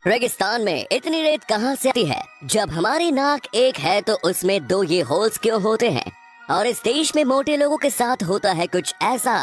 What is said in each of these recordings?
रेगिस्तान में इतनी रेत कहाँ से आती है? जब हमारी नाक एक है तो उसमें दो ये होल्स क्यों होते हैं? और इस देश में मोटे लोगों के साथ होता है कुछ ऐसा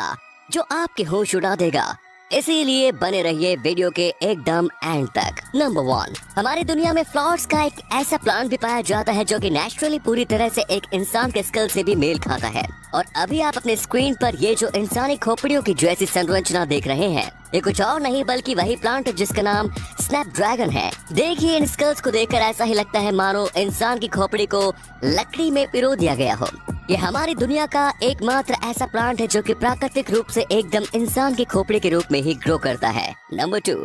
जो आपके होश उड़ा देगा। इसीलिए बने रहिए वीडियो के एकदम एंड तक। नंबर 1, हमारी दुनिया में फ्लावर्स का एक ऐसा प्लांट भी पाया जाता है जो कि नेचुरली पूरी तरह से एक इंसान के स्किल से भी मेल खाता है। और अभी आप अपने स्क्रीन पर ये जो इंसानी खोपड़ियों की जैसी संरचना देख रहे हैं, ये कुछ और नहीं बल्कि वही प्लांट है जिसका नाम स्नैपड्रैगन है। देखिए, इन स्किल्स को देखकर ऐसा ही लगता है मानो इंसान की खोपड़ी को लकड़ी में पिरो दिया गया हो। ये हमारी दुनिया का एकमात्र ऐसा प्लांट है जो कि प्राकृतिक रूप से एकदम इंसान की खोपड़ी के रूप में ही ग्रो करता है। नंबर 2,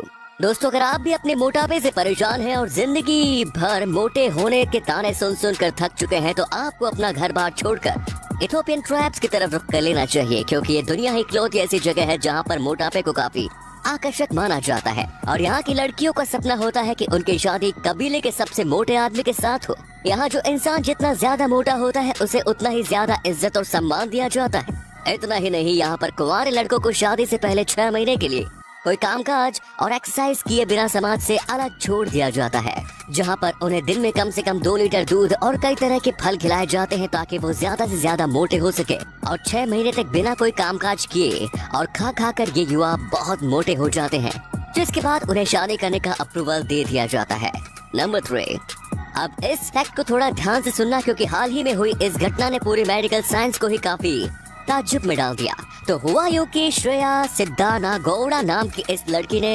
दोस्तों, अगर आप भी अपने मोटापे से परेशान हैं और जिंदगी भर मोटे होने के ताने सुन कर थक चुके हैं, तो आपको अपना घर बार छोड़कर इथोपियन ट्राइब्स की तरफ रुख कर लेना चाहिए, क्योंकि ये दुनिया ही इकलौती ऐसी जगह है जहाँ पर मोटापे को काफी आकर्षक माना जाता है। और यहाँ की लड़कियों का सपना होता है कि उनकी शादी कबीले के सबसे मोटे आदमी के साथ हो। यहाँ जो इंसान जितना ज्यादा मोटा होता है उसे उतना ही ज्यादा इज्जत और सम्मान दिया जाता है। इतना ही नहीं, यहाँ पर कुंवारे लड़कों को शादी से पहले 6 महीने के लिए कोई कामकाज और एक्सरसाइज किए बिना समाज से अलग छोड़ दिया जाता है, जहाँ पर उन्हें दिन में कम से कम 2 लीटर दूध और कई तरह के फल खिलाए जाते हैं ताकि वो ज्यादा से ज्यादा मोटे हो सके। और 6 महीने तक बिना कोई कामकाज किए और खा कर ये युवा बहुत मोटे हो जाते हैं, जिसके बाद उन्हें शादी करने का अप्रूवल दे दिया जाता है। नंबर 3, अब इस फैक्ट को थोड़ा ध्यान से सुनना, क्योंकि हाल ही में हुई इस घटना ने पूरी मेडिकल साइंस को ही काफी ताज्जुब में डाल दिया। तो हुआ यूं कि श्रेया सिद्धाना गौड़ा नाम की इस लड़की ने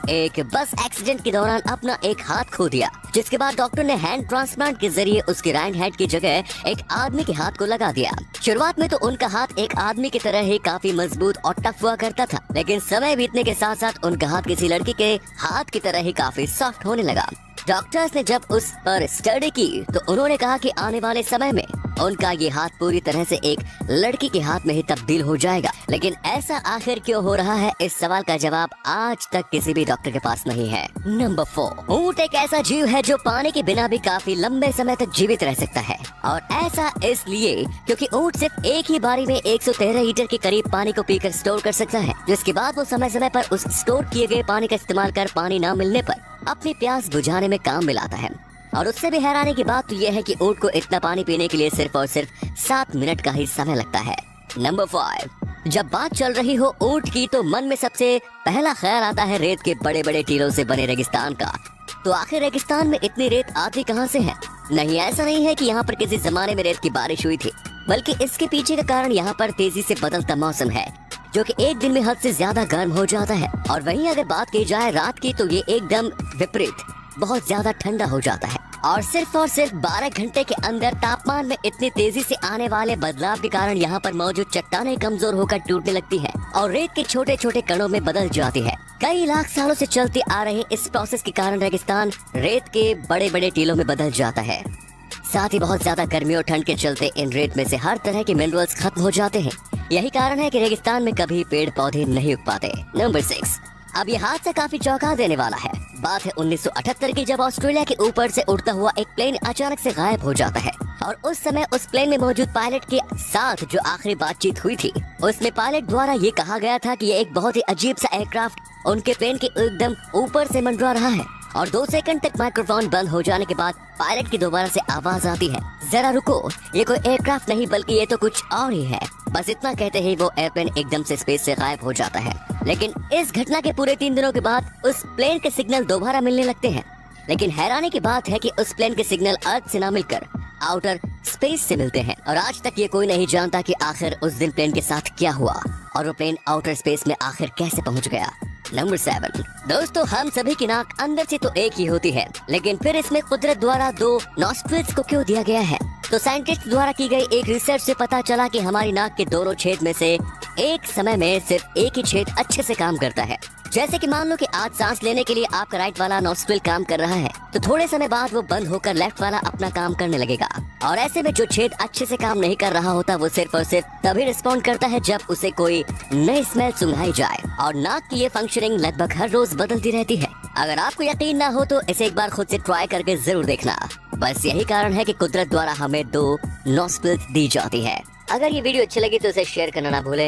एक बस एक्सीडेंट के दौरान अपना एक हाथ खो दिया, जिसके बाद डॉक्टर ने हैंड ट्रांसप्लांट के जरिए उसके राइट हैंड की जगह एक आदमी के हाथ को लगा दिया। शुरुआत में तो उनका हाथ एक आदमी की तरह ही काफी मजबूत और टफ हुआ करता था, लेकिन समय बीतने के साथ साथ उनका हाथ किसी लड़की के हाथ की तरह ही काफी सॉफ्ट होने लगा। डॉक्टर्स ने जब उस पर स्टडी की तो उन्होंने कहा कि आने वाले समय में उनका ये हाथ पूरी तरह से एक लड़की के हाथ में ही तब्दील हो जाएगा। लेकिन ऐसा आखिर क्यों हो रहा है, इस सवाल का जवाब आज तक किसी भी डॉक्टर के पास नहीं है। नंबर 4, ऊंट एक ऐसा जीव है जो पानी के बिना भी काफी लंबे समय तक जीवित रह सकता है। और ऐसा इसलिए क्योंकि ऊंट सिर्फ एक ही बारी में 113 लीटर के करीब पानी को पीकर स्टोर कर सकता है, जिसके बाद वो समय समय पर उस स्टोर किए गए पानी का इस्तेमाल कर पानी न मिलने पर अपनी प्यास बुझाने में काम में लाता है। और उससे भी हैरानी की बात तो यह है कि ऊंट को इतना पानी पीने के लिए सिर्फ और सिर्फ 7 मिनट का ही समय लगता है। नंबर 5, जब बात चल रही हो ऊंट की तो मन में सबसे पहला ख्याल आता है रेत के बड़े बड़े टीलों से बने रेगिस्तान का। तो आखिर रेगिस्तान में इतनी रेत आती कहां से है? नहीं, ऐसा नहीं है कि यहाँ पर किसी जमाने में रेत की बारिश हुई थी, बल्कि इसके पीछे का कारण यहाँ पर तेजी से बदलता मौसम है, जो कि एक दिन में हद से ज्यादा गर्म हो जाता है। और वहीं अगर बात की जाए रात की तो ये एकदम विपरीत बहुत ज्यादा ठंडा हो जाता है। और सिर्फ 12 घंटे के अंदर तापमान में इतनी तेजी से आने वाले बदलाव के कारण यहाँ पर मौजूद चट्टानें कमजोर होकर टूटने लगती हैं और रेत के छोटे छोटे कणों में बदल जाती है। कई लाख सालों से चलते आ रहे इस प्रोसेस के कारण रेगिस्तान रेत के बड़े बड़े टीलों में बदल जाता है। साथ ही बहुत ज्यादा गर्मी और ठंड के चलते इन रेत में से हर तरह के मिनरल्स खत्म हो जाते हैं। यही कारण है कि रेगिस्तान में कभी पेड़ पौधे नहीं उग पाते। नंबर 6, अब ये हादसा काफी चौंका देने वाला है। बात है 1978 की, जब ऑस्ट्रेलिया के ऊपर से उड़ता हुआ एक प्लेन अचानक से गायब हो जाता है। और उस समय उस प्लेन में मौजूद पायलट के साथ जो आखिरी बातचीत हुई थी, उसमें पायलट द्वारा ये कहा गया था कि ये एक बहुत ही अजीब सा एयरक्राफ्ट उनके प्लेन के एकदम ऊपर से मंडरा रहा है। और 2 सेकंड तक माइक्रोफोन बंद हो जाने के बाद पायलट की दोबारा से आवाज आती है, जरा रुको, ये कोई एयरक्राफ्ट नहीं बल्कि ये तो कुछ और ही है। बस इतना कहते ही वो एयरप्लेन एकदम से स्पेस से गायब हो जाता है। लेकिन इस घटना के पूरे 3 दिनों के बाद उस प्लेन के सिग्नल दोबारा मिलने लगते हैं। लेकिन हैरानी की बात है कि उस प्लेन के सिग्नल अर्थ से ना मिलकर आउटर स्पेस से मिलते हैं। और आज तक ये कोई नहीं जानता कि आखिर उस दिन प्लेन के साथ क्या हुआ और वो प्लेन आउटर स्पेस में आखिर कैसे पहुंच गया। नंबर 7, दोस्तों, हम सभी की नाक अंदर से तो एक ही होती है, लेकिन फिर इसमें कुदरत द्वारा 2 नॉस्ट्रिल्स को क्यों दिया गया है? तो साइंटिस्ट द्वारा की गई एक रिसर्च से पता चला कि हमारी नाक के दोनों छेद में से एक समय में सिर्फ एक ही छेद अच्छे से काम करता है। जैसे कि मान लो कि आज सांस लेने के लिए आपका राइट वाला नॉस्ट्रिल काम कर रहा है, तो थोड़े समय बाद वो बंद होकर लेफ्ट वाला अपना काम करने लगेगा। और ऐसे में जो छेद अच्छे से काम नहीं कर रहा होता वो सिर्फ और सिर्फ तभी रिस्पॉन्ड करता है जब उसे कोई नई स्मेल सुंघाई जाए। और नाक की ये फंक्शनिंग लगभग हर रोज बदलती रहती है। अगर आपको यकीन ना हो तो इसे एक बार खुद से ट्राई करके जरूर देखना। बस यही कारण है कि कुदरत द्वारा हमें 2 नॉस्ट्रिल्स दी जाती है। अगर ये वीडियो अच्छी लगी तो इसे शेयर करना ना भूलें।